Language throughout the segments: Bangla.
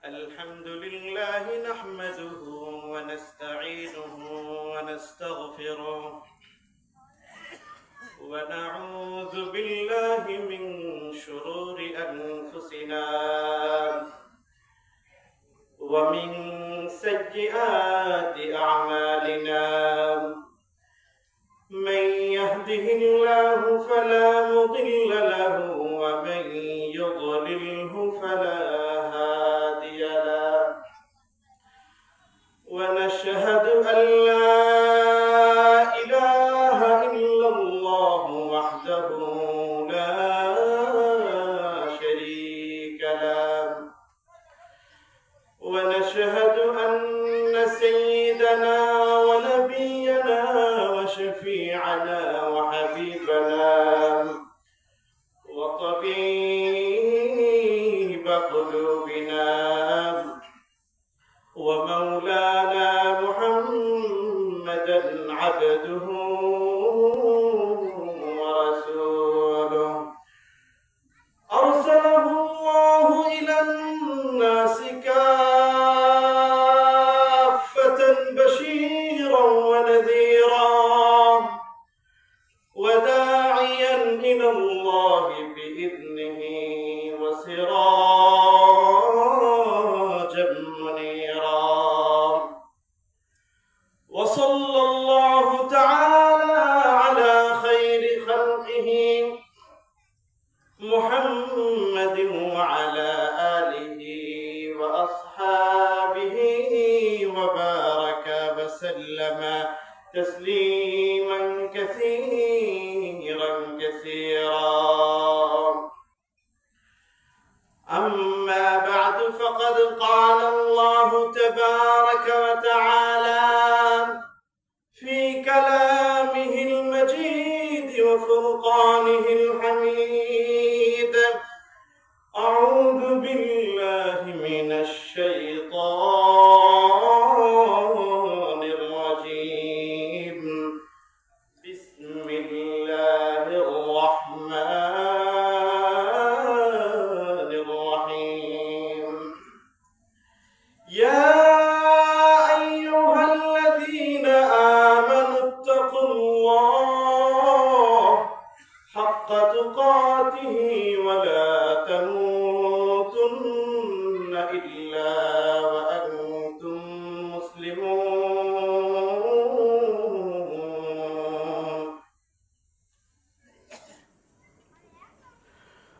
الحمد لله نحمده ونستعينه ونستغفره ونعوذ بالله من شرور أنفسنا ومن سيئات أعمالنا من يهده الله فلا مضل له ومن يضلله فلا هادي له ونشهد أن لا إله إلا الله وحده لا شريك له ونشهد أن سيدنا ونبينا وشفيعنا وحبيبنا وطبيب قلوبنا ومولانا محمدا عبده ورسوله أرسله الله إلى الناس كافة بشيرا ونذيرا وداعيا إلى الله بإذنه وسراجا منيرا وصلى الله تعالى على خير خلقه محمد وعلى آله وأصحابه وبارك وسلم تسليما كثيرا أما بعد فقد قال الله تبارك وتعالى في كلامه المجيد وفرقانه الحميد أعوذ بالله من الشيطان الرجيم بسم الله الرحمن الرحيم يا أيها الذين آمنوا اتقوا الله حق تقاته ولا تموتن إلا وأنتم مسلمون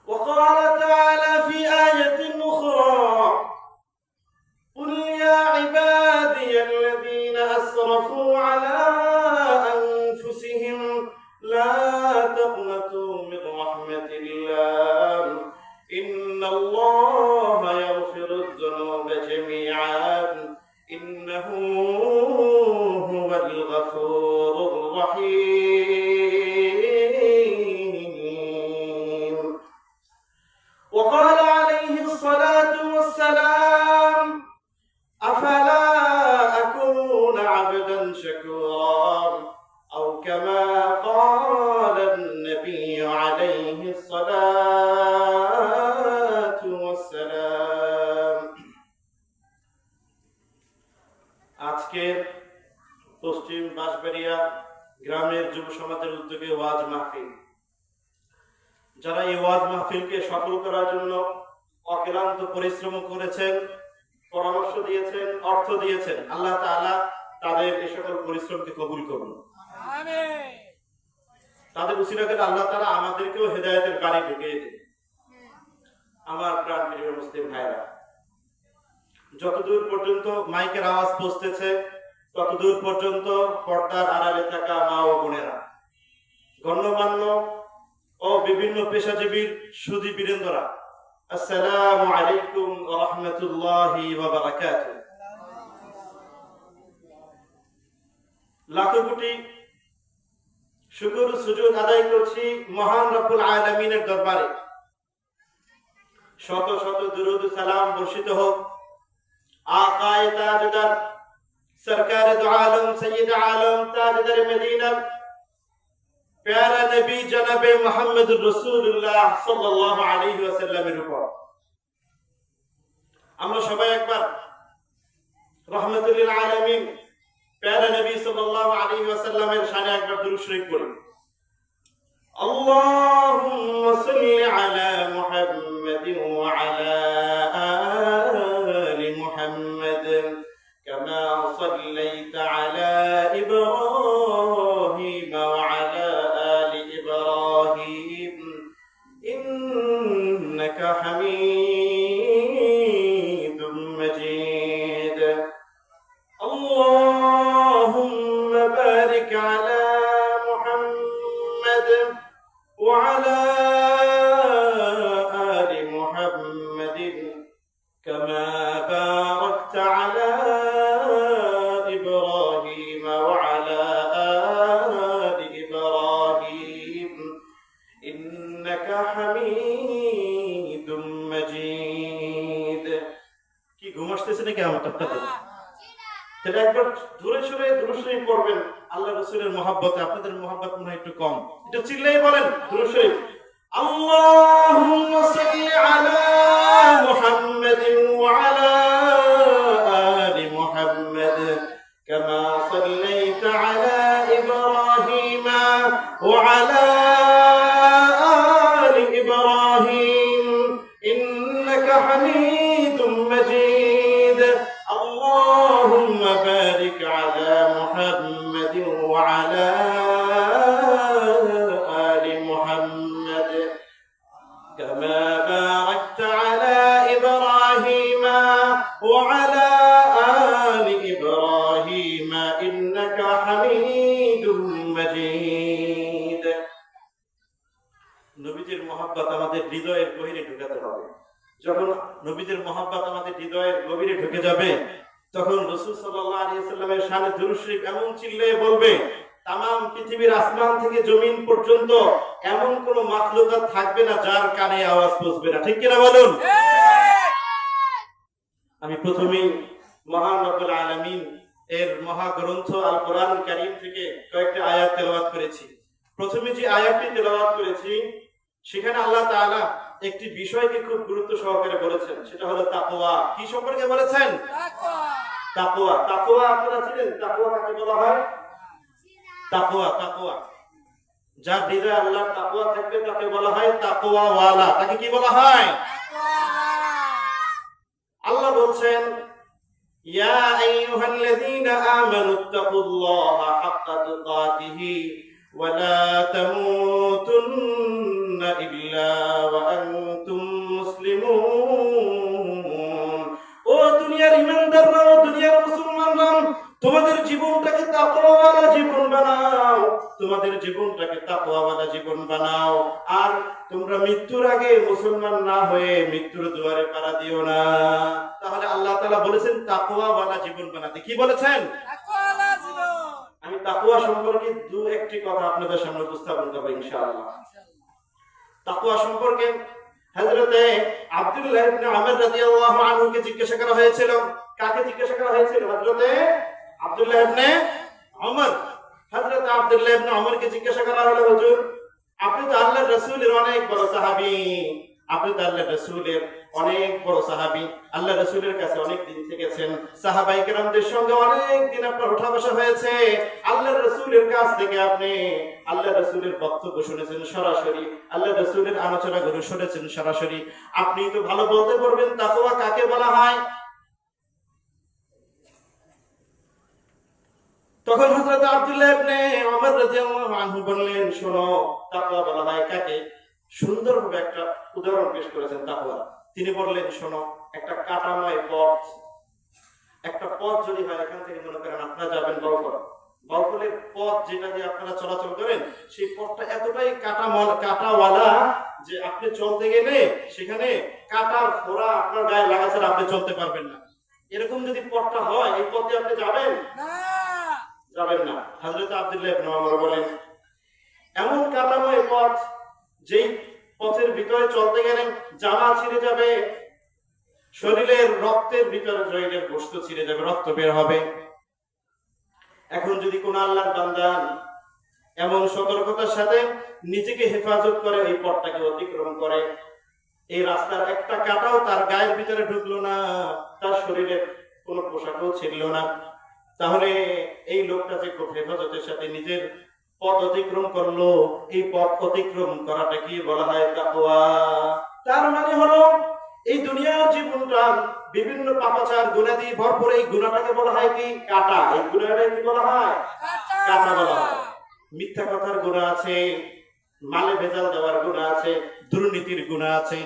وقال تعالى في آية أخرى قل يا عبادي الذين أسرفوا على أنفسهم لا تقنطوا من رحمة الله إن الله يغفر الذنوب جميعا إنه هو الغفور الرحيم وقال عليه الصلاة والسلام أفلا أكون عبدا شكورا أو كما قال النبي عليه الصلاة والسلام আজকের পশ্চিম বাঁশবাড়িয়া গ্রামের যুব সমাজের উদ্যোগে ওয়াজ মাহফিল যারা এই ওয়াজ মাহফিলকে সফল করার জন্য অক্লান্ত পরিশ্রম করেছেন পরামর্শ দিয়েছেন অর্থ দিয়েছেন আল্লাহ তাআলা তাদের এই সকল পরিশ্রমকে কবুল করুন আমিন তাদের উসিলা করে আল্লাহ তাআলা আমাদেরকেও হেদায়েতের বাণী ঢুকিয়ে দিন আমার প্রাণপ্রিয় মুসলিম ভাইরা যতদূর পর্যন্ত মাইকের আওয়াজ পৌঁছতেছে ততদূর পর্যন্ত পর্দার আড়ালে থাকা মা ও বোনেরা গণ্যমান্য ও বিভিন্ন পেশাজীবীর সুধী বীরেন্দ্ররা আসসালামু আলাইকুম ওয়া রাহমাতুল্লাহি ওয়া বারাকাতুহু লাখো কোটি শুকর সুজুদ আদায় করছি মহান রব্বুল আলামিনের দরবারে শত শত দুরূদ সালাম বর্ষিত হোক আকায়ে তাজদার সরকারে দু আলম সৈয়দ আলম তাজদার মদিনা प्यारा नबी जनाबे मुहम्मदुर रसूलुल्लाह सल्लल्लाहु अलैहि वसल्लमेर উপর আমরা সবাই একবার রাহমাতুল লিল আলামিন প্যারা নবী সাল্লাল্লাহু আলাইহি ওয়াসাল্লামের শানে একবার দুরূদ শরীফ পড়ি। আল্লাহুম্মা সাল্লি আলা মুহাম্মাদিন ওয়া আলা আলি মুহাম্মাদ কামা সাল্লাইতা আলা ইব্রাহিম ওয়া আলা আলি ইব্রাহিম ইন্নাকা হামিদুম মাজিদ। আল্লাহুম্মা বারিক আলা মুহাম্মাদ وعلى آل محمد كما باركت على إبراهيم وعلى آل إبراهيم إنك حميد مجيد। কি ঘুম আসতেছে নাকি আমার আপনাদের? তাহলে একবার দূরে সরে দুরূদ শরীফ পড়বেন আল্লাহ রাসূলের মহব্বতে। আপনাদের মহব্বত মনে হয় একটু কম, একটু চিল্লাই বলেন দুরূদ শরীফ। আল্লাহুম্মা সাল্লি আলা মুহাম্মাদিন ওয়া আলা আলি মুহাম্মাদ কামা সাল্লাইতা আলা ইব্রাহিম ওয়া আলা আলি ইব্রাহিম ইন্নাকা হামিদুম মাজিদ। اللهم بارك على محمد وعلى آل محمد كما باركت على إبراهيم وعلى آل إبراهيم إنك حميد مجيد। নবীজির মহব্বত আমাদের হৃদয়ের গভীরে ঢুকাতে হবে। যখন নবীজির মহব্বত আমাদের হৃদয়ের গভীরে ঢুকে যাবে তখন রাসূল সাল্লাল্লাহু আলাইহি ওয়াসাল্লামের শানে দুরূদ শরীফ এমন চিল্লিয়ে বলবে তামাম পৃথিবীর আসমান থেকে জমিন পর্যন্ত এমন কোন মাখলুকাত থাকবে না যার কানে আওয়াজ পৌঁছবে না। ঠিক কিনা বলুন? আমি প্রথমেই মহান রব্বুল আলামিন এর মহাগ্রন্থ আল কোরআন কারীম থেকে কয়েকটা আয়াত তেলাওয়াত করেছি। প্রথমে যে আয়াতটি তেলাওয়াত করেছি সেখানে আল্লাহ তাআলা একটি বিষয়কে খুব গুরুত্ব সহকারে বলেছেন, সেটা হলো তাকওয়া। কি সম্পর্কে বলেছেন? তাকওয়া। তাকওয়া আপনারা চিনেন? তাকওয়া কাকে বলা হয়? তাকওয়া, তাকওয়া যার হৃদয়ে আল্লাহর তাকওয়া থাকবে তাকে বলা হয় তাকওয়া ওয়ালা। তাকে কি বলা হয়? আল্লাহ বলছেন ইয়া আইয়ুহাল্লাযীনা আমানুত্তাকুল্লাহা হাক্কা তুকাতিহি ওয়া লা তামুতুন্না ইল্লা ওয়া আনতুম মুসলিমুন। ও দুনিয়ার ঈমানদাররা, ও দুনিয়ার মুসলমানরা, তোমাদের জীবনটাকে তাকওয়াওয়ালা জীবন বানাও, তোমাদের জীবনটাকে তাকওয়াওয়ালা জীবন বানাও। আর তোমরা মৃত্যুর আগে মুসলমান না হয়ে মৃত্যুর দুয়ারে পাড়া দিও না। তাহলে আল্লাহ তাআলা বলেছেন তাকওয়াওয়ালা জীবন বানাতে। কি বলেছেন? তাকওয়াওয়ালা জীবন। আমি তাকওয়া সম্পর্কে দু একটি কথা আপনাদের সামনে উপস্থাপন করব ইনশাআল্লাহ। তাকওয়া সম্পর্কে হযরতে আব্দুল্লাহ ইবনে ওমর রাদিয়াল্লাহু আনহুকে জিজ্ঞাসা করা হয়েছিল। কাকে জিজ্ঞাসা করা হয়েছিল? হযরতে আব্দুল্লাহ ইবনে ওমর। হযরতে আব্দুল্লাহ ইবনে ওমরকে জিজ্ঞাসা করা হলো, হুজুর আপনি তো আল্লাহর রাসূলের অনেক বড় সাহাবী, আপনি তো আল্লাহর রাসূলের অনেক বড় সাহাবী, আল্লাহ রাসূলের কাছে অনেক দিন থেকেছেন, সাহাবায়ে কেরামদের সঙ্গে অনেক দিন আপনার ওঠা বসা হয়েছে, আল্লাহর রাসূলের কাছ থেকে আপনি আল্লাহর রাসূলের বক্তব্য শুনেছেন সরাসরি, আল্লাহর রাসূলের আলোচনাগুলো শুনেছেন সরাসরি, আপনি তো ভালো বলতে পারবেন তাকওয়া কাকে বলা হয়? তখন হযরত আব্দুল্লাহ ইবনে ওমর রাদিয়াল্লাহু আনহু বললেন, শোনো তাকওয়া বলা হয় কাকে। সুন্দরভাবে একটা উদাহরণ পেশ করেছেন তাকওয়া। তিনি বললেন, শোনো একটা কাঁটাময় পথ, একটা পথ যদি হয়, এখান থেকে মনে করেন আপনারা যাবেন বাউফল, বাউফলের পথ যেটা দিয়ে আপনারা চলাচল করেন সেই পথটা এতটাই কাঁটাওয়ালা যে আপনি চলতে গেলে সেখানে কাঁটার ফোড়া আপনার গায়ে লাগা ছাড়া আপনি চলতে পারবেন না। এরকম যদি পথটা হয় এই পথে আপনি যাবেন না, যাবেন না। হযরত আব্দুল্লাহ ইবনে ওমর বলেন, এমন কাঁটাময় পথ যেই পথের ভিতরে চলতে গেলে জামা ছিঁড়ে যাবে, শরীরের রক্তের ভিতরে শরীরের গোশত ছিঁড়ে যাবে, রক্ত বের হবে। এখন যদি কোন আল্লাহর বান্দা এমন সতর্কতার সাথে নিজেকে হেফাজত করে এই পথটাকে অতিক্রম করে, এই রাস্তার একটা কাঁটাও তার গায়ের ভিতরে ঢুকলো না, তার শরীরে কোনো পোশাকও ছিল না। তাহলে এই লোকটা যে খুব হেফাজতের সাথে নিজের পথ অতিক্রম করলো, এই পথ অতিক্রম করাটা কি বলা হয় তাকওয়া। তার মানে হলো এই দুনিয়ার জীবনটা বিভিন্ন পাপাচার গুনাহ দিয়ে ভরপুর, এই গুনাহটাকে বলা হয় কি কাঁটা। এই গুনাহটাকে কি বলা হয়? কাঁটা বলা হয়। মিথ্যা কথার গুনাহ আছে, মালে ভেজাল দেওয়ার গুনাহ আছে, দুর্নীতির গুনাহ আছে,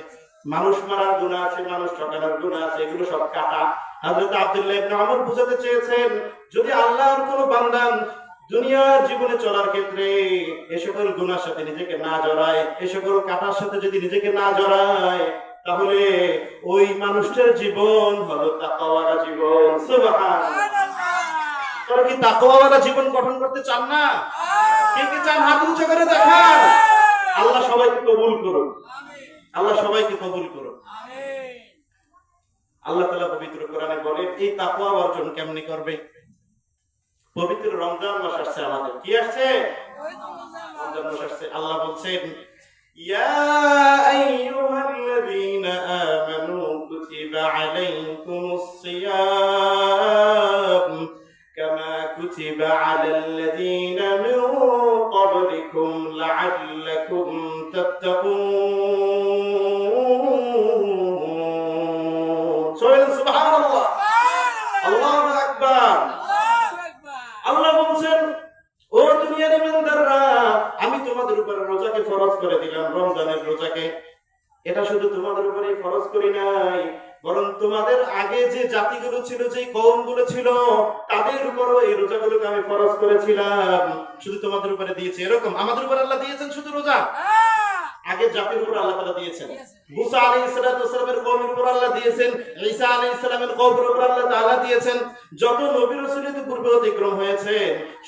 মানুষ মারার গুনাহ আছে, মানুষ ঠকানোর গুনাহ আছে, এগুলো সব কাঁটা। হযরত আব্দুল্লাহ ইবনে ওমর বুঝাতে চেয়েছেন, যদি আল্লাহর কোনো বান্দা দুনিয়ার জীবনে চলার ক্ষেত্রে এ সকল গুনার সাথে নিজেকে না জড়ায়, এ সকল কাঁটার সাথে যদি নিজেকে না জড়ায়, তাহলে ওই মানুষটার জীবন হলো তাকওয়াওয়ালা জীবন। সুবহানাল্লাহ। তোরা কি তাকওয়াওয়ালা জীবন গঠন করতে চান না? কে কে চান হাত উঁচু করে দেখান। আল্লাহ সবাইকে কবুল করুন, আল্লাহ সবাইকে কবুল করুন। আল্লাহ তাআলা পবিত্র কোরআনে বলেন এই তাকওয়া অর্জন কেমনে করবে। পবিত্র রমজান মাস আসছে, আমাদের কি আসছে? রমজান মাস আসছে। আল্লাহ বলছেন ইয়া আইয়ুহাল্লাযীনা আমানু কুতিবা আলাইকুমুস সিয়াম কামা কুতিবা আলাল্লাযীনা মিন ক্বাবলিকুম লাআল্লাকুম তাত্তাকুন। সুবহানাল্লাহ, আল্লাহু আকবার। আল্লাহ বলছেন ও দুনিয়ার ইমানদাররা, আমি তোমাদের উপর রোজাকে ফরজ করে দিলাম, রমজানের রোজাকে। এটা শুধু তোমাদের উপরেই ফরজ করি নাই, বরং তোমাদের আগে যে জাতিগুলো ছিল, যে কওমগুলো ছিল, তাদের উপরও এই রোজাগুলোকে আমি ফরজ করেছিলাম। শুধু তোমাদের উপরে দিয়েছি এরকম, আমাদের উপর আল্লাহ দিয়েছেন শুধু রোজা? আগে জাতির উপর আল্লাহ তাআলা দিয়েছেন। মুসা আলাইহিস সালামের কওমের উপর আল্লাহ দিয়েছেন, ঈসা আলাইহিস সালামের কওমের উপর আল্লাহ তাআলা দিয়েছেন। যত নবী রাসূলের পূর্বে অতিক্রম হয়েছে,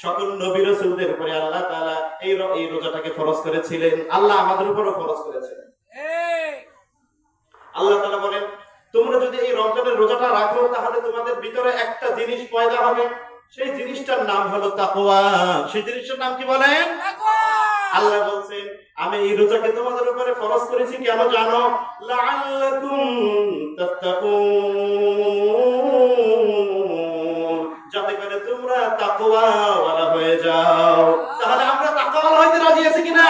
সকল নবী রাসূলদের উপরে আল্লাহ তাআলা এই রোজাটাকে ফরজ করেছিলেন। আল্লাহ আমাদের উপরও ফরজ করেছেন। আল্লাহ তাআলা বলেন তোমরা যদি এই রমজানের রোজাটা রাখো, তাহলে তোমাদের ভিতরে একটা জিনিস পয়দা হবে, সেই জিনিসটার নাম হলো তাকওয়া। সেই জিনিসটার নাম কি বলেন? তাকওয়া। আল্লাহ বলছেন আমি এই রোজাকে তোমাদের উপরে ফরজ করেছি কেন জানো? লাআল্লাকুম তাত্তাকুন, যাতে করে তোমরা তাকওয়াওয়ালা হয়ে যাও। তাহলে আমরা তাকওয়াওয়ালা হইতে রাজি আছি কিনা?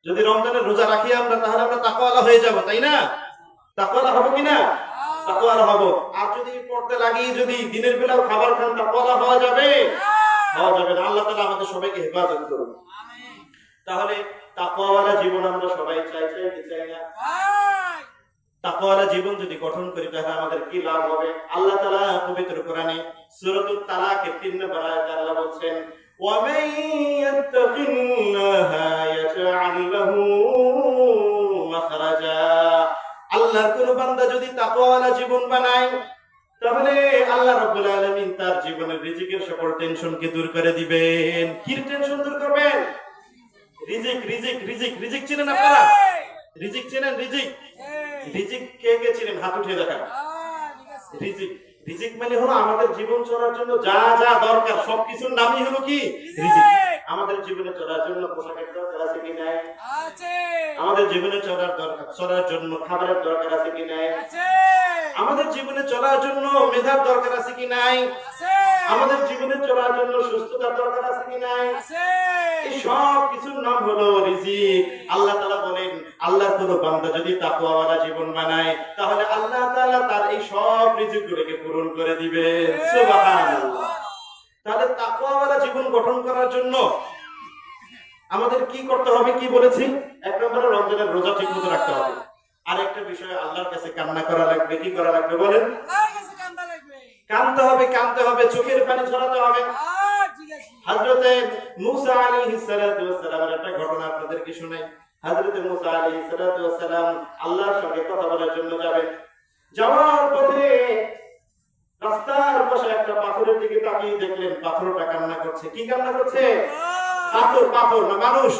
যদি রমজানের রোজা রাখি আমরা, তাহলে আমরা তাকওয়াওয়ালা হয়ে যাব, তাই না? তাকওয়াওয়ালা হব কিনা? তাকওয়াওয়ালা হব। আর যদি পড়তে লাগি, যদি দিনের বেলাও খাবার খান, তাকওয়াওয়ালা হওয়া যাবে? হওয়া যাবে না। আল্লাহ তাআলা আমাদের সবাইকে হেফাজত করুন। তাহলে তাকওয়াওয়ালা জীবন আমরা সবাই চাই, চাই কি চাই না? তাকওয়াওয়ালা জীবন যদি গঠন করি, তাহলে আমাদের কি লাভ হবে? আল্লাহ তাআলা পবিত্র কোরআনে সূরাতুত তালাকের 3 নম্বর আয়াতে আল্লাহ বলছেন ওয়া মান ইয়াত্তাকিল্লাহা ইয়াজআল লাহু মাখরাজা। আল্লাহর কোন বান্দা যদি তাকওয়াওয়ালা জীবন বানায়, তাহলে আল্লাহ রাব্বুল আলামিন তার জীবনের রিজিকের সকল টেনশনকে দূর করে দিবেন। কি টেনশন দূর করবেন? রিজিক, রিজিক, রিজিক, রিজিক চিনেন আপনারা? রিজিক চিনেন? রিজিক, রিজিক কে কে চিনেন? হাত উঠিয়ে দেখান। রিজিক, রিজিক মানে হলো আমাদের জীবন চলার জন্য যা যা দরকার সবকিছুর নামই হলো কি? রিজিক। আমাদের জীবনে চলার জন্য পোশাকের দরকার আছে কি নাই? আছে। আমাদের জীবনে চলার জন্য খাবারের দরকার আছে কি নাই? আছে। আমাদের জীবনে চলার জন্য মেধার দরকার আছে কি নাই? আছে। আমাদের জীবনে চলার জন্য সুস্থতার দরকার আছে কি নাই? আছে। এই সব কিছুর নাম হলো রিজিক। আল্লাহ তাআলা বলেন আল্লাহর কোন বান্দা যদি তাকওয়াওয়ালা জীবন বানায়, তাহলে আল্লাহ তাআলা তার এই সব রিজিকগুলোকে পূরণ করে দিবেন। সুবহানাল্লাহ। তাহলে তাকওয়াওয়ালা জীবন গঠন করার জন্য আমাদের কি করতে হবে? কি বলেছি? এক নম্বরে রমজানের রোজা ঠিকমতো রাখতে হবে। আরেকটা বিষয় আল্লাহর কাছে কান্না করা লাগবে। কি করা লাগবে বলেন? আল্লাহর কাছে কান্না লাগবে। কাঁদতে হবে, কাঁদতে হবে, চোখের পানি ঝরাতে হবে। হযরতে মুসা আলাইহিস সালাতু ওয়াস সালামের একটা ঘটনা আপনাদেরকে শোনাই। হযরতে মুসা আলাইহিস সালাতু ওয়াস সালাম আল্লাহর সঙ্গে কথা বলার জন্য যাবেন। যাওয়ার পথে রাস্তার পাশে একটা পাথরের দিকে তাকিয়ে দেখলেন পাথরটা কান্না করছে। কি কান্না করছে? পাথর, পাথর না মানুষ,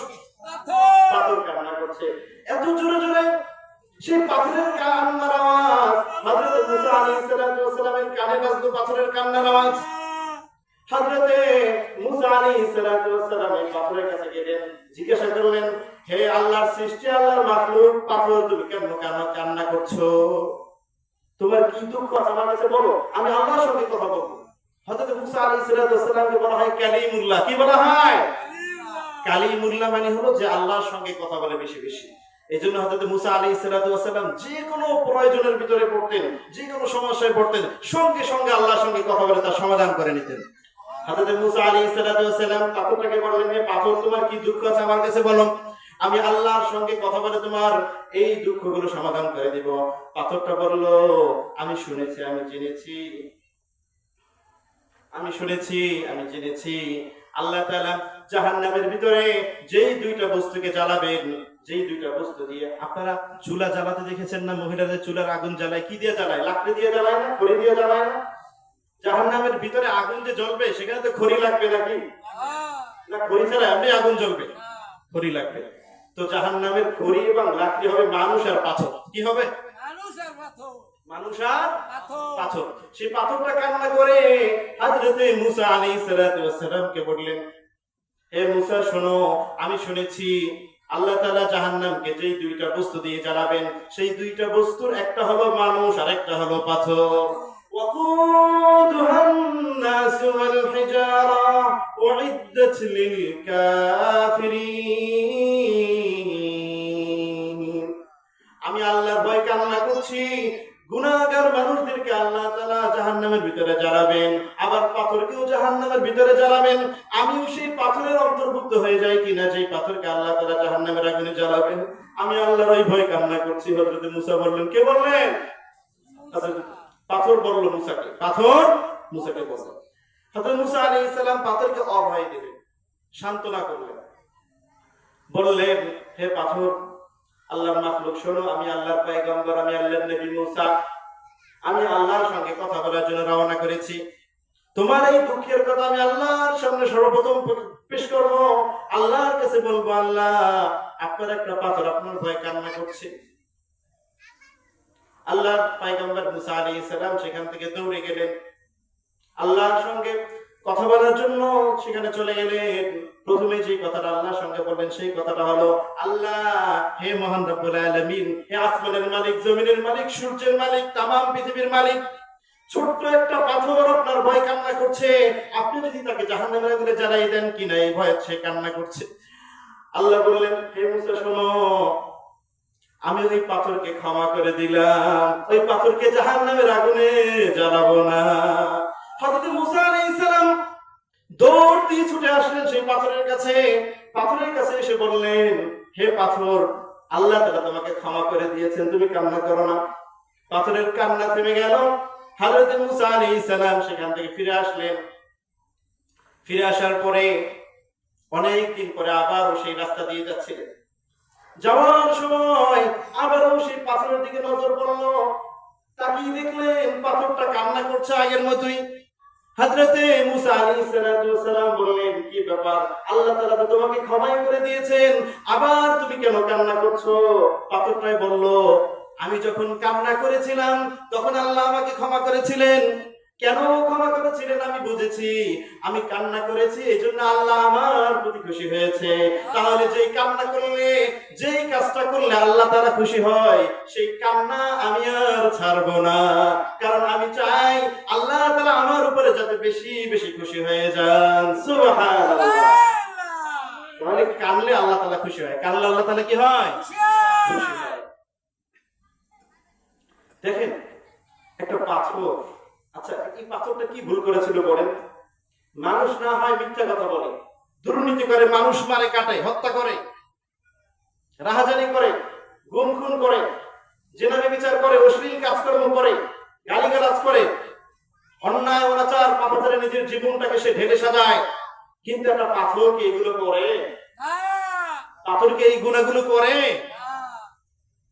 পাথর কান্না করছে। এত জোরে জোরে সেই পাথরের কান্নার আওয়াজ হযরত মুসা আলাইহিস সালাতু ওয়াস সালামের কানে বাজলো, পাথরের কান্নার আওয়াজ। হযরতে মুসা আলাইহিস সালাতু ওয়াস সালাম এই পাথরের কাছে গেলেন, জিজ্ঞাসা করলেন, হে আল্লাহর সৃষ্টি, আল্লাহর মাখলুক পাথর, তুমি কেন কান্না করছো? তোমার কি দুঃখ আছে আমার কাছে বলো, আমি আল্লাহর সঙ্গে কথা বলবো। হযরত মুসা আলাইহিস সালাতু ওয়াস সালামকে বলা হয় কালিমুল্লাহ। কি বলা হয়? কালিমুল্লাহ মানে হলো যে আল্লাহর সঙ্গে কথা বলে বেশি বেশি। এই জন্য হযরত মুসা আলাইহিস সালাতু ওয়াস সালাম যে কোনো প্রয়োজনের ভিতরে পড়তেন, যে কোনো সমস্যায় পড়তেন, সঙ্গে সঙ্গে আল্লাহর সঙ্গে কথা বলে তার সমাধান করে নিতেন। হযরত মুসা আলাইহিস সালাতু ওয়াস সালাম পাথরটাকে বললেন, হে পাথর, তোমার কি দুঃখ আছে আমার কাছে বলো, আমি আল্লাহর সঙ্গে কথা বলে তোমার এই দুঃখগুলো সমাধান করে দিব। পাথরটা বলল, আমি শুনেছি, আমি জেনেছি আল্লাহ তাআলা জাহান্নামের ভিতরে যেই দুইটা বস্তুকে জ্বালাবেন, যেই দুইটা বস্তু দিয়ে, আপনারা চুলা জ্বালাতে দেখেছেন না? মহিলাদের চুলার আগুন জ্বালায় কি দিয়ে জ্বালায়? লাকড়ি দিয়ে জ্বালায় না? খড়ি দিয়ে জ্বালায় না? জাহান্নামের ভিতরে আগুন যে জ্বলবে সেখানে তো খড়ি লাগবে নাকি? না, খড়ি ছাড়া এমনি আগুন জ্বলবে? খড়ি লাগবে। তো জাহান্নামের খড়ি এবং লাকড়ি হবে মানুষ আর পাথর। কি হবে? মানুষ আর পাথর। সেই পাথরটা কান্না করে হযরতে মুসা আলাইহিস সালাতু ওয়াস সালামকে বললেন, হে মুসা, শোনো, আমি শুনেছি আল্লাহ তাআলা জাহান্নামকে যেই দুইটা বস্তু দিয়ে জ্বালাবেন, সেই দুইটা বস্তুর একটা হলো মানুষ আর একটা হলো পাথর। ওয়াকুদুহান নাসু ওয়াল হিজারা উইদ্দাত লিল কাফিরিন। আমি আল্লাহর ভয় কান্না করছি, গুনাহগার মানুষদেরকে আল্লাহ তাআলা জাহান্নামের ভিতরে জ্বালাবেন, আবার পাথরকেও জাহান্নামের ভিতরে জ্বালাবেন। আমিও সেই পাথরের অন্তর্ভুক্ত হয়ে যাই কিনা, যেই পাথরকে আল্লাহ তাআলা জাহান্নামের আগুনে জ্বালাবেন। আমি আল্লাহর ওই ভয় কান্না করছি। হযরত মুসা বললেন, কে বললেন? পাথর বলল মুসাকে, পাথর মুসাকে বলল। হযরত মুসা আলাইহিস সালাম পাথরকে অভয় দিলেন, সান্ত্বনা করলেন, বললেন, হে পাথর, আল্লাহর মাখলুক, শোনো, আমি আল্লাহর পয়গম্বর, আমি আল্লাহর নবী মুসা, আমি আল্লাহর সঙ্গে কথা বলার জন্য রওনা করেছি। তোমার এই দুঃখের কথা আমি আল্লাহর সামনে সর্বপ্রথম পেশ করব, আল্লাহর কাছে বলবো, আল্লাহ, আপনার একটা পাথর আপনার ভয় কান্না করছে। আল্লাহর পয়গম্বর মুসা আলাইহিস সালাম সেখান থেকে দৌড়ে গেলেন, আল্লাহর সঙ্গে কথা বলার জন্য সেখানে চলে গেলেন। প্রথমে যে কথাটা আল্লাহর সঙ্গে বলবেন সেই কথাটা হলো, আল্লাহ, হে মহান রব্বুল আলামিন, হে আসমানের মালিক, জমিনের মালিক, সূর্যের মালিক, তামাম পৃথিবীর মালিক, ছোট্ট একটা পাথর আপনার ভয় কান্না করছে, আপনি যদি তাকে জাহান্নামের আগুনে জ্বালিয়ে দেন কিনা এই ভয়ে সে কান্না করছে। আল্লাহ বললেন, হে মুসা, শোনো, আমি ওই পাথরকে ক্ষমা করে দিলাম, ওই পাথরকে জাহান্নামের আগুনে জ্বালাবো না। হযরত মুসা আলাইহিস সালাম দৌড় দিয়ে ছুটে আসলেন সেই পাথরের কাছে। পাথরের কাছে এসে বললেন, হে পাথর, আল্লাহ তাআলা তোমাকে ক্ষমা করে দিয়েছেন, তুমি কান্না করো না। পাথরের কান্না থেমে গেল। হযরত মুসা আলাইহিস সালাম সেখান থেকে ফিরে আসলেন। ফিরে আসার পরে অনেক দিন পরে আবারও সেই রাস্তা দিয়ে যাচ্ছিলেন। যাওয়ার সময় আবারও সেই পাথরের দিকে নজর পড়লো। তাকিয়ে দেখলেন পাথরটা কান্না করছে আগের মতোই। হযরতে মুসা আলাইহিস সালাম বললেন, কি ব্যাপার, আল্লাহ তাআলা তো তোমাকে ক্ষমা করে দিয়েছেন, আবার তুমি কেন কান্না করছো? পাথরটাই বলল, আমি যখন কান্না করেছিলাম তখন আল্লাহ আমাকে ক্ষমা করেছিলেন। কেন ক্ষমা করেছিলেন আমি বুঝেছি, আমি কান্না করেছি এইজন্য আল্লাহ আমার প্রতি খুশি হয়েছে। তাহলে যেই কান্না করলে, যেই কাজটা করলে আল্লাহ তাআলা খুশি হয়, সেই কান্না আমি আর ছাড়বো না, কারণ আমি চাই আল্লাহ তাআলা আমার উপরে যাতে বেশি বেশি খুশি হয়ে যান। সুবহানাল্লাহ। তাহলে কানলে আল্লাহ তাআলা খুশি হয়, কানলে আল্লাহ তাআলা কি হয়? খুশি হয়। দেখেন, একটা পাথর, আচ্ছা এই পাথরটা কি ভুল করেছিল বলেন? মানুষ না হয় মিথ্যা কথা বলে, দুর্নীতি করে, মানুষ মারে, কাটে, হত্যা করে, রাহাজানি করে, গুম খুন করে, জিনা ব্যভিচার করে, অশ্লীল কাজকর্ম করে, গালিগালাজ করে, অন্যায় অনাচার পাপাচারে নিজের জীবনটাকে সে ঢেলে সাজায়। কিন্তু একটা পাথর কি এগুলো করে? পাথর কি এই গুনাহগুলো করে?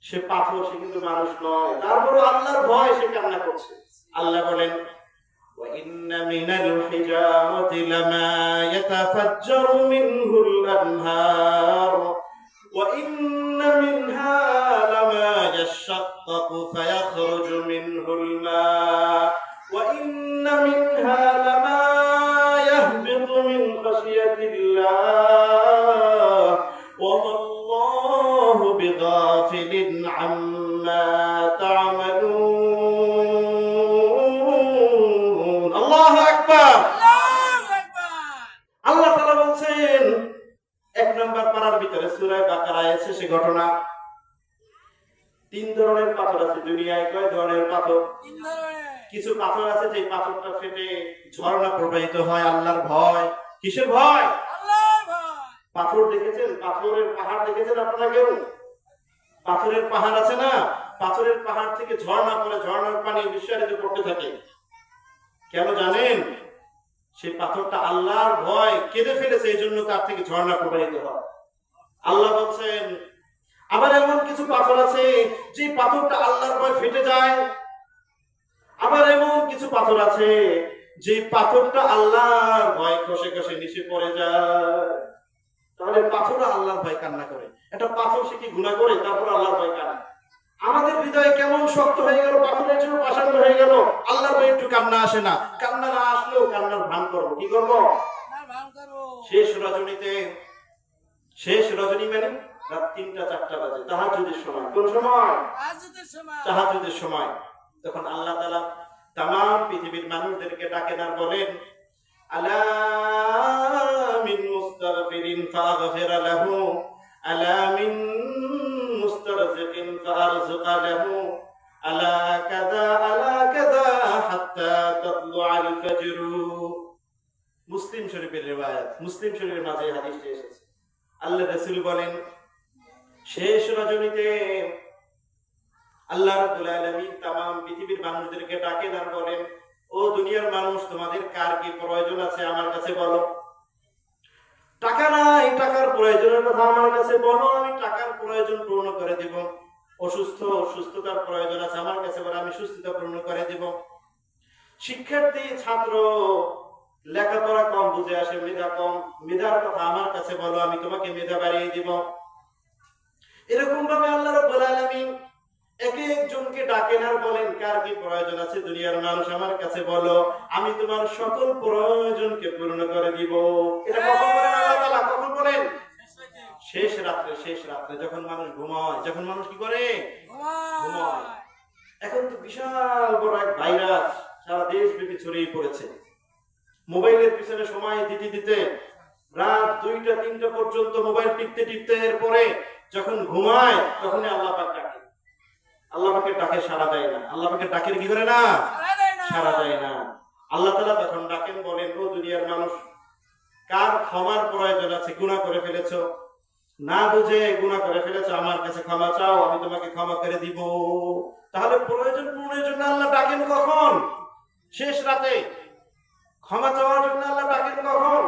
সে পাথর, সে কিন্তু মানুষ নয়। তারপরও আল্লাহর ভয় সে কান্না করছে। আল্লাহ বলেন, وَإِنَّ مِنَ الْحِجَارَةِ لَمَا يَتَفَجَّرُ مِنْهُ الْأَنْهَارُ وَإِنَّ مِنْهَا لَمَا يَشَّقَّقُ فَيَخْرُجُ مِنْهُ الْمَاءُ وَإِنَّ مِنْهَا لَمَا দুনিয়ায় কয় ধরনের পাথর? কিছু পাথর আছে যে পাথরটা ফেটে ঝর্ণা প্রবাহিত হয় আল্লাহর ভয়। কিসের ভয়? পাথর দেখেছেন? পাথরের পাহাড় দেখেছেন আপনারা কেউ? পাথরের পাহাড় আছে না, পাথরের পাহাড় থেকে ঝর্ণা পড়ে, ঝর্ণার পানি বিস্তারিত করতে থাকে। কেন জানেন? সেই পাথরটা আল্লাহর ভয় কেঁদে ফেলেছে, এই জন্য তার থেকে ঝর্ণা প্রবাহিত হয়। আল্লাহ বলছেন আবার এমন কিছু পাথর আছে যে পাথরটা আল্লাহর ভয় ফেটে যায়। আবার এমন কিছু পাথর আছে যে পাথরটা আল্লাহর ভয় খসে খসে নিচে পড়ে যায়। তাহলে পাথরও আল্লাহর ভয় কান্না করে। একটা পাথর সে কি গুনাহ করে তারপর আল্লাহর ভয় কান্না? আমাদের হৃদয় কেমন শক্ত হয়ে গেল, পাথরের জন্য পাষাণ্ড হয়ে গেল, আল্লাহর ভয় একটু কান্না আসে না। কান্না না আসলেও কান্নার ভান করবো। কি করবো? শেষ রজনীতে, শেষ রজনী মানে রাত 3টা-4টা বাজে, তাহাজ্জুদের সময়। কোন সময়? তাহাজ্জুদের সময়। তখন আল্লাহ তাআলা তামাম পৃথিবীর মানুষদেরকে ডাকেন আর বলেন আলা মিন মুস্তাগফিরিন ফাগফির লাহু আলা মিন মুস্তারজিকিন ফারযুক লাহু আলা কাযা হাত্তা তাতলুআল ফাজর। মুসলিম শরীফের রিওয়ায়াত, মুসলিম শরীফের মাঝে হাদিসটি এসেছে। আল্লাহ রাসূল বলেন শেষ রজনীতে আল্লাহ রাব্বুল আলামিন তামাম পৃথিবীর মানুষদেরকে ডাকেন আর বলেন ও দুনিয়ার মানুষ, তোমাদের কার কি প্রয়োজন আছে আমার কাছে বলো। টাকা নাই, টাকার প্রয়োজনের কথা আমার কাছে বলো, আমি টাকার প্রয়োজন পূর্ণ করে দিব। অসুস্থ, সুস্থতার প্রয়োজন আছে আমার কাছে বলো, আমি সুস্থতা পূর্ণ করে দিব। শিক্ষার্থী, ছাত্র, লেখাপড়া কম বুঝে আসে, মেধা কম, মেধার কথা আমার কাছে বলো, আমি তোমাকে মেধা বাড়িয়ে দিব। এরকম ভাবে আল্লাহ রাব্বুল আলামিন এক একজনকে ডাকেন আর বলেন কার কি প্রয়োজন আছে দুনিয়ার মানুষ আমার কাছে বলো, আমি তোমার সকল প্রয়োজনকে পূর্ণ করে দিব। এটা কখন বলেন আল্লাহ তাআলা? কখন বলেন? শেষ রাত্রে। শেষ রাত্রে যখন মানুষ ঘুমায়, যখন মানুষ কি করে? ঘুমায়। এখন তো বিশাল বড় এক ভাইরাস সারা দেশব্যাপী ছড়িয়ে পড়েছে। মোবাইলের পিছনে সময় দিতে দিতে রাত 2টা-3টা পর্যন্ত মোবাইল টিপতে টিপতে এরপরে যখন ঘুমায় তখনই আল্লাহ পাক ডাকে। আল্লাহ পাকের ডাকে সাড়া দেয় না। আল্লাহ পাকের ডাকের কি করে না? সাড়া দেয় না। আল্লাহ তাআলা তখন ডাকেন বলেন ও দুনিয়ার মানুষ, কার ক্ষমার প্রয়োজন আছে? গুনাহ করে ফেলেছো, না বুঝে গুনাহ করে ফেলেছো, আমার কাছে ক্ষমা চাও, আমি তোমাকে ক্ষমা করে দিব। তাহলে প্রয়োজন পূরণের জন্য আল্লাহ ডাকেন কখন? শেষ রাতে। ক্ষমা চাওয়ার জন্য আল্লাহ ডাকেন কখন?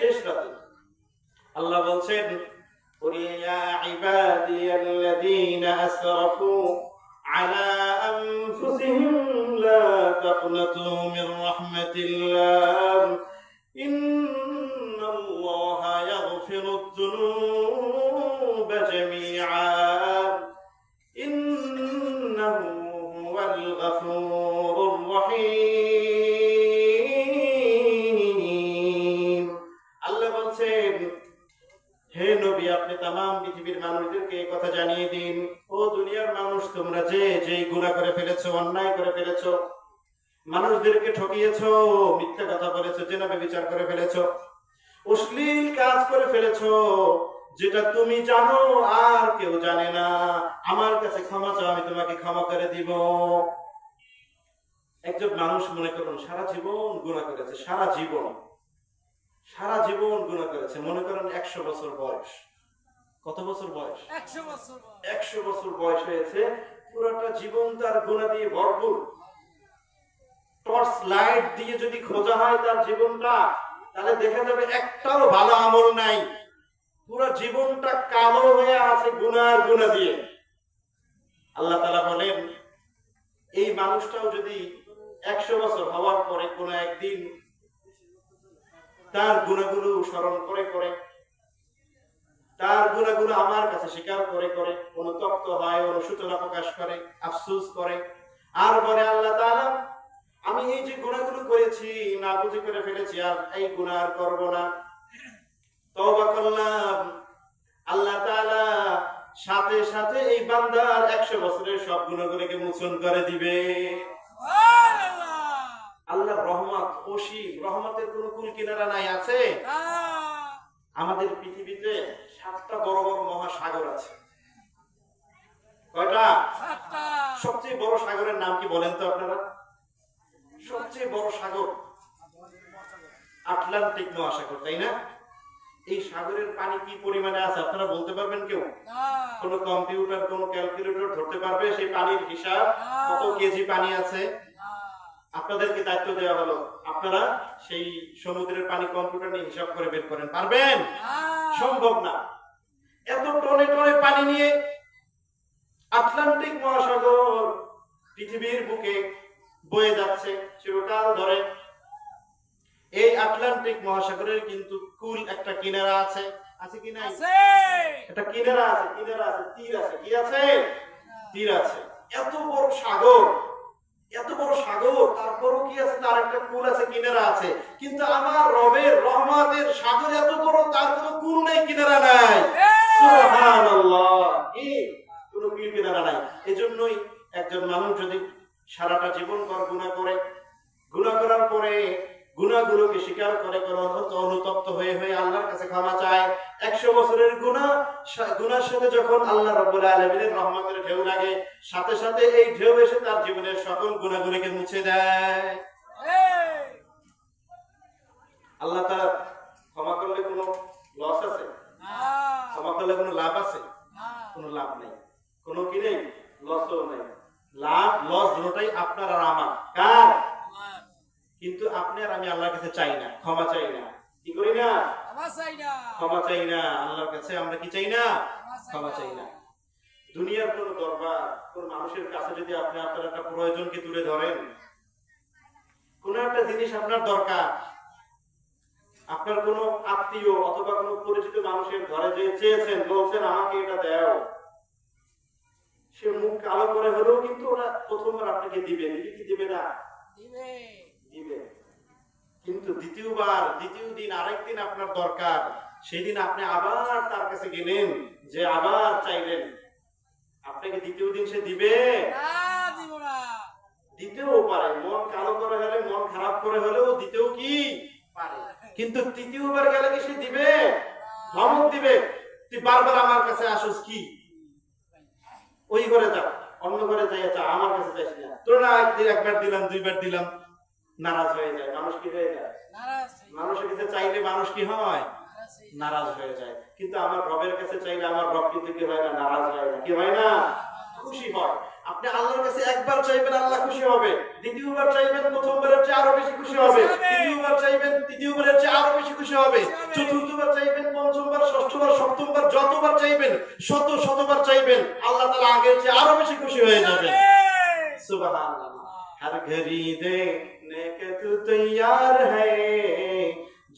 শেষ রাতে। আল্লাহ বলছেন قل يا عبادي الذين أسرفوا على أنفسهم لا تقنطوا من رحمة الله إن الله يغفر الذنوب جميعا إنه هو الغفور الرحيم। আল্লাহ বলছেন হে নবী, আপনি তামাম পৃথিবীর মানুষদেরকে এই কথা জানিয়ে দিন ও দুনিয়ার মানুষ, তোমরা যে যেই গুনাহ করে ফেলেছো, অন্যায় করে ফেলেছো, মানুষদেরকে ঠকিয়েছো, মিথ্যা কথা বলেছো, জেনা ব্যভিচার করে ফেলেছো, অশ্লীল কাজ করে ফেলেছো, যেটা তুমি জানো আর কেউ জানে না, আমার কাছে ক্ষমা চাও, আমি তোমাকে ক্ষমা করে দিব। একজন মানুষ মনে করুন সারা জীবন গুনাহ করেছে, সারা জীবন গুনাহ করেছে। মনে করেন 100 বছর বয়স। কত বছর বয়স? 100 বছর বয়স হয়েছে। পুরোটা জীবন তার গুনাহ দিয়ে ভরপুর। টর্চ লাইট দিয়ে যদি খোঁজা হয় তার জীবনটা, তাহলে দেখা যাবে একটাও ভালো আমল নাই। পুরো জীবনটা কালো হয়ে আছে গুনাহ দিয়ে। আল্লাহ তাআলা বলেন এই মানুষটাও যদি 100 বছর হওয়ার পরে কোনো একদিন তার গুনাহগুলো স্মরণ করে তার গুনাহগুলো আমার কাছে স্বীকার করে অনুতপ্ত হয়, অনুশোচনা প্রকাশ করে, আফসোস করে, আর বলে আল্লাহ তাআলা আমি এই যে গুনাহগুলো করেছি, না বুঝে করে ফেলেছি, আর এই গুনাহ আর করব না, তওবা করলাম, আল্লাহ তাআলা সাথে সাথে এই বান্দার 100 বছরের সব গুনাহগুলোকে মোচন করে দিবে। আল্লাহর রহমত অসীম, রহমতের কোনো কুল কিনারা নাই। আছে? আমাদের পৃথিবীতে 7টা বড় বড় মহাসাগর আছে। কয়টা? সবচেয়ে বড় সাগরের নাম কি বলেন তো আপনারা? সবচেয়ে বড় সাগর আটলান্টিক মহাসাগর, তাই না? এই সাগরের পানি কি পরিমাণে আছে আপনারা বলতে পারবেন কেউ? কোন কম্পিউটার, কোন ক্যালকুলেটর ধরতে পারবে সেই পানির হিসাব কত কেজি পানি আছে? আপনাদেরকে দায়িত্ব দেওয়া হলো, আপনারা সেই সমুদ্রের পানি কম্পিউটার নিয়ে হিসাব করে বের করেন। পারবেন? সম্ভব না। এত টনে টনে পানি নিয়ে আটলান্টিক মহাসাগর পৃথিবীর বুকে বয়ে যাচ্ছে চিরকাল ধরে। এই আটলান্টিক মহাসাগরের কিন্তু কুল একটা কিনারা আছে, আছে কি নাই? একটা কিনারা আছে, কিনারা আছে, তীর আছে। কি আছে? তীর আছে। এত বড় সাগর, এত বড় সাগর, তারপরও কি আছে? তার একটা কুল আছে, কিনারা আছে। কিন্তু আমার রবের রহমতের সাগর এত বড়, তার কোনো কুল নাই, কিনারা নাই। সুবহানাল্লাহ, কি কোনো কুল কিনারা নাই। এজন্যই একজন মানুষ যদি সারাটা জীবন ভর গুনাহ করে, গুনাহ করার পরে গুনাহগুলোকে স্বীকার করে অনুতপ্ত হয়ে হয়ে আল্লাহর কাছে ক্ষমা চায়, 100 বছরের গুনাহর সাথে যখন আল্লাহ রাব্বুল আলামিনের রহমতের ঢেউ লাগে, সাথে সাথে এই ঢেউ এসে তার জীবনের সকল গুনাহগুলোকে মুছে দেয়। আল্লাহ তাআলা ক্ষমা করলে কোনো লস আছে? ক্ষমা করলে কোনো লাভ আছে? কোনো লাভ নেই, কোনো কি নেই, লসও নেই। লাভ লস দুটোটাই আপনার আর আমার। কার? কিন্তু আপনি আর আমি আল্লাহর কাছে চাই না, ক্ষমা চাই না। কি করি না? ক্ষমা চাই না। আল্লাহর কাছে আমরা কি চাই না? ক্ষমা চাই না। দুনিয়ার কোন দরবার, কোন মানুষের কাছে যদি আপনি আপনার একটা প্রয়োজনকে তুলে ধরেন, কোন একটা জিনিস আপনার দরকার, আপনার কোন আত্মীয় অথবা কোন পরিচিত মানুষের ঘরে যে চেয়েছেন, বলছেন আমাকে এটা দাও, সে মুখ কালো করে হলেও কিন্তু ওরা প্রথমবার আপনাকে দিবে, কি দিবে না? দিবে। কিন্তু দ্বিতীয়বার, দ্বিতীয় দিন, আরেকদিন আপনার দরকার, সেই দিন আপনি আবার তার কাছে গেলেন, যে আবার চাইলেন, আপনাকে দ্বিতীয় দিন সে দিবে না? দিতেও পারে, মন কালো করে হলে, মন খারাপ করে হলেও দিতেও কি পারে। কিন্তু তৃতীয়বার গেলে কি সে দিবে? ধমক দিবে, তুই বারবার আমার কাছে আসিস, কি ওই ঘরে যা, অন্য ঘরে যাই, চা, আমার কাছে যাইস না। তোর না একবার দিলাম, দুইবার দিলাম, নারাজ হয়ে যায়। মানুষ কি হয়ে যায়? মানুষের কাছে চাইলে মানুষ কি হয়? নারাজ হয়ে যায়। কিন্তু আমার রবের কাছে চাইলে আমার রব কিন্তু কি হয় না? নারাজ হয় না। কি হয় না? খুশি হয়। আপনি আল্লাহর কাছে একবার চাইবেন, আল্লাহ খুশি হবে। দ্বিতীয়বার চাইবেন, প্রথমবারের চেয়ে আরো বেশি খুশি হবে। তৃতীয়বার চাইবেন, তৃতীয়বারের চেয়ে আরো বেশি খুশি হবে। চতুর্থবার চাইবেন, পঞ্চমবার, ষষ্ঠবার, সপ্তমবার, যতবার চাইবেন, শতবার চাইবেন, আল্লাহ তাআলা আগের চেয়ে আরো বেশি খুশি হয়ে যাবেন। সুবহানাল্লাহ। हर घड़ी देखने के तू तैयार है,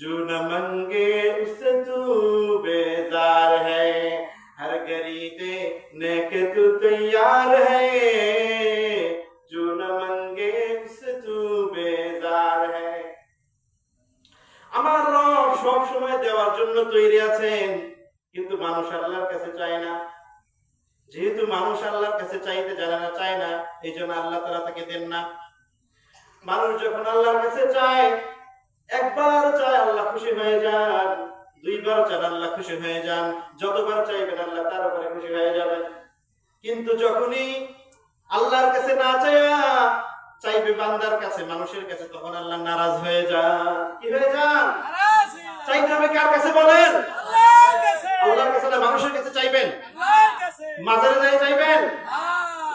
जो न मंगे उससे तू बेजार है। हर घड़ी देखने के तू तैयार है, जो न मंगे उससे तू बेजार है। আমার রব সব সময় দেওয়ার জন্য তৈরি আছেন, কিন্তু মানুষ আল্লাহর কাছে চায় না। যেহেতু মানুষ আল্লাহর কাছে চাইতে জানে না, চায় না, এই জন্য আল্লাহ তাআলা তাকে দেন না। মানুষ যখন আল্লাহর কাছে চায়, একবার চায় আল্লাহ খুশি হয়ে যান, দুইবার চান আল্লাহ খুশি হয়ে যান, যতবার চাইবেন আল্লাহ তার উপরে খুশি হয়ে যাবেন। কিন্তু যখনই আল্লাহর কাছে না চাইবে বান্দার কাছে, মানুষের কাছে, তখন আল্লাহ নারাজ হয়ে যান। কি হয়ে যান? চাইতে হবে কার কাছে বলেন? আল্লাহর কাছে না মানুষের কাছে চাইবেন? মাজারে যাই চাইবেন?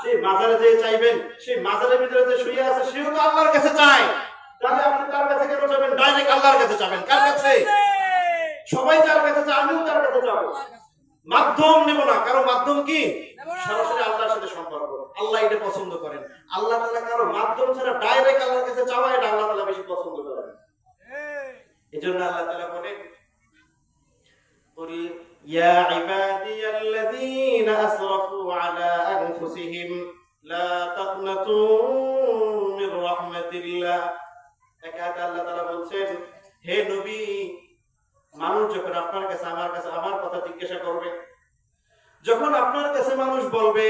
সেই মাজারে যেয়ে চাইবেন, সেই মাজারের ভিতরে যে শুয়ে আছে সেও তো আল্লাহর কাছে চায়। তাহলে আপনি তার কাছে কেন যাবেন? ডাইরেক্ট আল্লাহর কাছে যাবেন। কার কাছে? সবাই যার কাছে চায়, আমিও তার কাছে যাবো। মাধ্যম নেব না। কারো মাধ্যম কি? সরাসরি আল্লাহর সাথে সম্পর্ক। আল্লাহ এটা পছন্দ করেন। আল্লাহ তাআলা কারো মাধ্যম ছাড়া ডাইরেক্ট আল্লাহর কাছে চাওয়া, এটা আল্লাহ তাআলা বেশি পছন্দ করেন। এজন্য আল্লাহ তাআলা বলেন, قل يا عبادي الذين أسرفوا على أنفسهم لا تقنطوا من رحمة الله। একাত আল্লাহ তাআলা বলছেন, হে নবী, মানুষ যখন আপনার কাছে আমার কথা জিজ্ঞাসা করবে, যখন আপনার কাছে মানুষ বলবে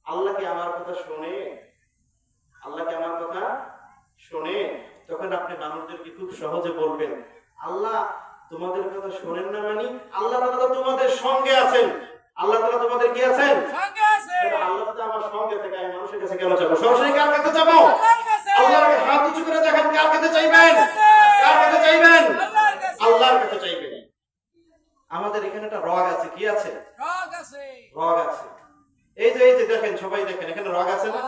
আল্লাহ কি আমার কথা শোনে, আল্লাহ কি আমার কথা শোনে, তখন আপনি মানুষদেরকে খুব সহজে বলবেন, আল্লাহ তোমাদের কথা শোনেন না, মানে আল্লাহ তাআলা তোমাদের সঙ্গে আছেন। আল্লাহ তাআলা তোমাদের কি আছেন? সঙ্গে আছেন। তাহলে আল্লাহ তো আমার সঙ্গে থেকে আমি মানুষের কাছে কেন যাবো? সরাসরি কার কাছে যাবো? আল্লাহর কাছে। হাত উঁচু করে দেখেন, কার কাছে চাইবেন? কার কাছে চাইবেন? আল্লাহর কাছে চাইবেন। আমাদের এখানে একটা রগ আছে, কি আছে? রগ আছে। এই যে দেখেন, সবাই দেখেন, এখানে রগ আছে না?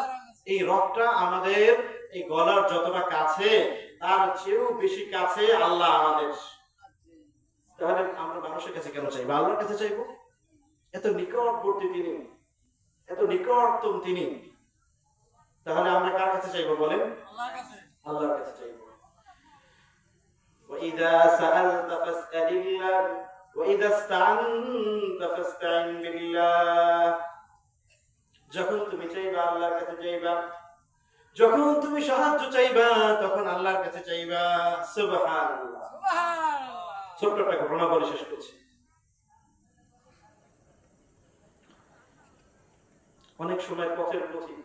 এই রগটা আমাদের এই গলার যতটা কাছে, তার চেয়েও বেশি কাছে আল্লাহ আমাদের। তাহলে আমরা মানুষের কাছে কেন চাইবো? আল্লাহর কাছে চাইবো। এত নিকটবর্তী তিনি, এত নিকটতম তিনি। তাহলে আমরা কার কাছে চাইবো বলেন? আল্লাহর কাছে চাইবো। وَإِذَا سَأَلْتَ فَاسْأَلِ اللَّهَ وَإِذَا اسْتَعَنْتَ فَاسْتَعِنْ بِاللَّهِ। যখন তুমি চাইবা আল্লাহর কাছে চাইবা, যখন তুমি সাহায্য চাইবা তখন আল্লাহর কাছে চাইবা। সুবহানাল্লাহ। ছোট্ট একটা ঘটনা বলে শেষ করছি। অনেক সময় পথের পথিক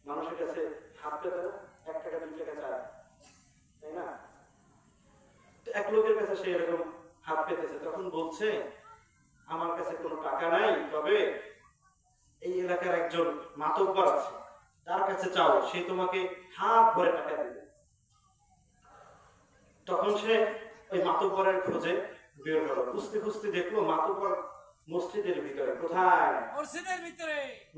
মানুষের কাছে হাত পেতে না, 1 টাকা 2 টাকা চায়, তাই না? এক লোকের কাছে সে এরকম হাত পেতেছে, তখন বলছে আমার কাছে কোনো টাকা নাই, তবে এই এলাকার একজন মাতব্বর আছে, তার কাছে চাও, সে তোমাকে হাত ভরে টাকা দিবে। তখন সে ওই মাতব্বরের খোঁজে বের হলো, খুঁজতে খুঁজতে দেখলো মাতব্বর মসজিদের ভিতরে। কোথায়?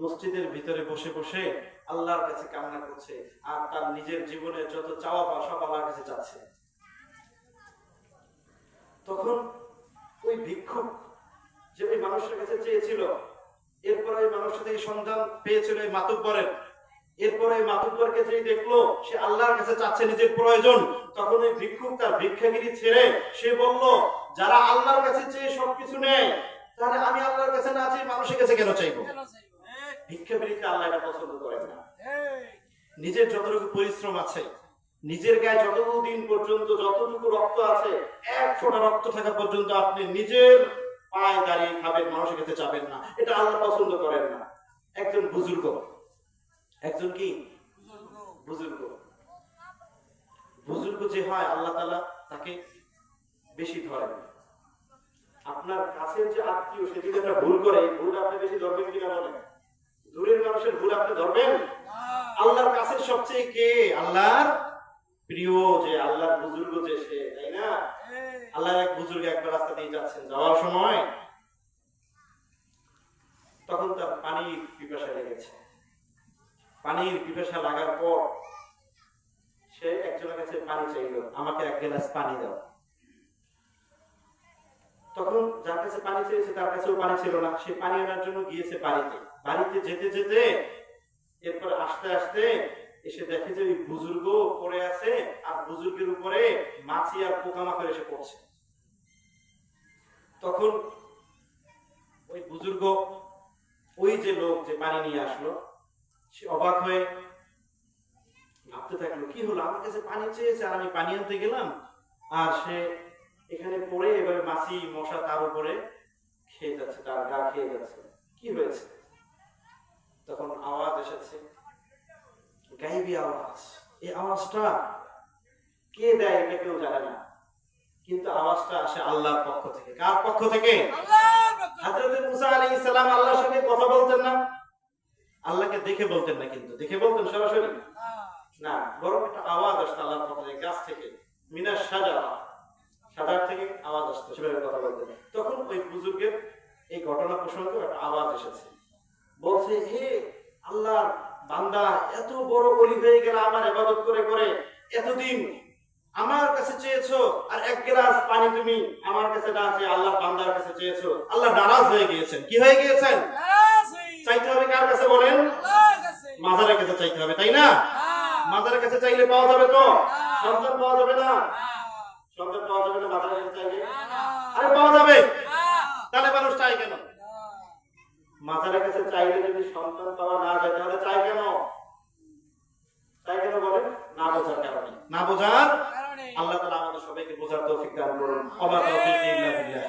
মসজিদের ভিতরে বসে বসে আল্লাহর কাছে কান্না করছে, আর তার নিজের জীবনের যত চাওয়া পাওয়া সব আল্লাহর কাছে চাচ্ছে। তখন ওই ভিক্ষুক যে ওই মানুষের কাছে চেয়েছিল, এরপরে ওই মানুষটা থেকে সন্ধান পেয়েছিল এই মাতব্বরের, এরপরে এই মাতব্বরকে যে দেখলো সে আল্লাহর কাছে চাচ্ছে নিজের প্রয়োজন, তখন ওই ভিক্ষুক তার ভিক্ষাগিরি ছেড়ে সে বলল, যারা আল্লাহর কাছে চেয়ে সবকিছু নেয়, তাহলে আমি আল্লাহর কাছে না চেয়ে মানুষের কাছে কেন চাইবো? ভিক্ষাবৃত্তি আল্লাহ এটা পছন্দ করেন না। নিজের যতটুকু পরিশ্রম আছে, নিজের গায়ে যতটুকু দিন পর্যন্ত যতটুকু রক্ত আছে, 1 ফোঁটা রক্ত থাকা পর্যন্ত আপনি নিজের পায়ে দাঁড়িয়ে খাবেন, মানুষের কাছে চাবেন না, এটা আল্লাহ পছন্দ করেন না। একজন বুজুর্গ, একজন কি বুজুর্গ, বুজুর্গ যে হয় আল্লাহ তাআলা তাকে বেশি ধরেন। আপনার কাছের যে আত্মীয় সে যদি একটা ভুল করে, এই ভুল আপনি বেশি ধরবেন কিনা বলেন? দূরের মানুষের ভুল আপনি ধরবেন? আল্লাহর কাছের সবচেয়ে কে? আল্লাহর প্রিয় যে আল্লাহর বুজুর্গ যে সে, তাই না? আল্লাহর এক বুজুর্গ একবার রাস্তা দিয়ে যাচ্ছেন, যাওয়ার সময় তখন তার পানির পিপাসা লেগেছে। পানির পিপাসা লাগার পর সে একজনের কাছে পানি চাইল, আমাকে 1 গ্লাস পানি দাও। তখন যার কাছে পানি চেয়েছে তার কাছেও পানি ছিল না, সে পানি আনার জন্য গিয়েছে বাড়িতে। বাড়িতে যেতে যেতে এরপর আস্তে আস্তে এসে দেখে যে ওই বুজুর্গ পড়ে আছে, আর বুজুর্গের উপরে মাছি আর পোকামাকড় এসে পড়ছে। তখন ওই বুজুর্গ, ওই যে লোক যে পানি নিয়ে আসলো, সে অবাক হয়ে ভাবতে থাকলো, কি হলো, আমার কাছে পানি চেয়েছে আর আমি পানি আনতে গেলাম, আর সে এখানে পড়ে এভাবে মাছি মশা তার উপরে খেয়ে যাচ্ছে, তার গা খেয়ে যাচ্ছে, কি হয়েছে? তখন আওয়াজ এসেছে, গায়েবী আওয়াজ। এই আওয়াজটা কে দেয় এটা কেউ জানে না, কিন্তু আওয়াজটা আসে আল্লাহর পক্ষ থেকে। কার পক্ষ থেকে? হযরত মুসা আলাইহিস সালাম আল্লাহর সাথে কথা বলতেন না, আল্লাহকে দেখে বলতেন না, কিন্তু দেখে বলতেন সরাসরি না, বরং একটা আওয়াজ আসতো আল্লাহর পক্ষ থেকে, গাছ থেকে, মিনাশ শাজারা, শাজার থেকে আওয়াজ আসতো, সেভাবে কথা বলতেন। তখন ওই বুজুর্গের এই ঘটনা প্রসঙ্গে একটা আওয়াজ এসেছে, বলছে, হে আল্লাহর বান্দা, এত বড় ওলি হয়ে গেল আমার ইবাদত করে করে, এতদিন আমার কাছে চেয়েছো, আর 1 গ্লাস পানি তুমি আমার কাছে না চেয়ে আল্লাহর বান্দার কাছে চেয়েছো। আল্লাহ নারাজ হয়ে গিয়েছেন। কি হয়ে গিয়েছেন? চাইতে হবে কার কাছে বলেন? মাজারের কাছে চাইতে হবে, তাই না? মাজারের কাছে চাইলে পাওয়া যাবে তো? সন্তান পাওয়া যাবে না? সন্তান পাওয়া যাবে না মাজারের কাছে চাইলে? আরে পাওয়া যাবে, তাহলে মানুষ চাই কেন? মাজারের কাছে চাইলে যদি সন্তান পাওয়া না যায়, তাহলে চাই কেন? চাই কেন বলেন? না বোঝার কারণে। না বোঝার কারণে। আল্লাহ তাআলা আমাদের সবাইকে বোঝার তৌফিক দান করুন। ওয়া তাওফীক ইল্লা বিল্লাহ।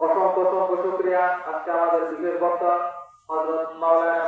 অসংখ্য শুকরিয়া আজকে আমাদের বিশেষ বক্তা